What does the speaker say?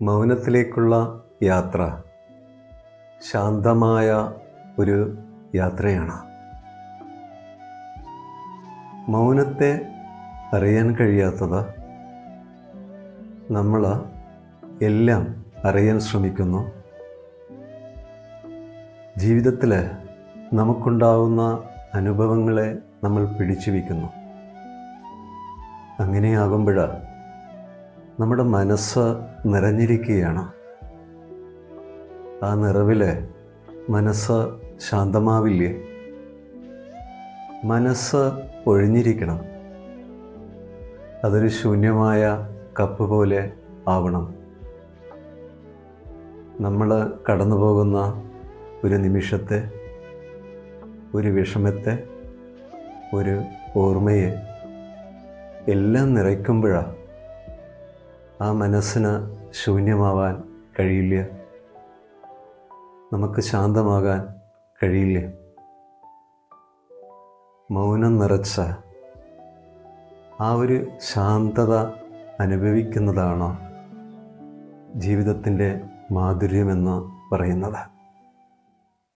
മൗനത്തിലേക്കുള്ള യാത്ര ശാന്തമായ ഒരു യാത്രയാണ്. മൗനത്തെ അറിയാൻ കഴിയാത്തത് നമ്മൾ എല്ലാം അറിയാൻ ശ്രമിക്കുന്നു. ജീവിതത്തിൽ നമുക്കുണ്ടാവുന്ന അനുഭവങ്ങളെ നമ്മൾ പിടിച്ചു വയ്ക്കുന്നു. അങ്ങനെയാകുമ്പോൾ നമ്മുടെ മനസ്സ് നിറഞ്ഞിരിക്കുകയാണ്. ആ നിറവിൽ മനസ്സ് ശാന്തമാവില്ലേ? മനസ്സ് ഒഴിഞ്ഞിരിക്കണം. അതൊരു ശൂന്യമായ കപ്പ് പോലെ ആവണം. നമ്മൾ കടന്നു പോകുന്ന ഒരു നിമിഷത്തെ, ഒരു വിഷമത്തെ, ഒരു ഓർമ്മയെ എല്ലാം നിറയ്ക്കുമ്പോഴാണ് ആ മനസ്സിന് ശൂന്യമാവാൻ കഴിയില്ല. നമുക്ക് ശാന്തമാകാൻ കഴിയില്ല. മൗനം നിറച്ച ആ ഒരു ശാന്തത അനുഭവിക്കുന്നതാണ് ജീവിതത്തിൻ്റെ മാധുര്യമെന്ന് പറയുന്നത്.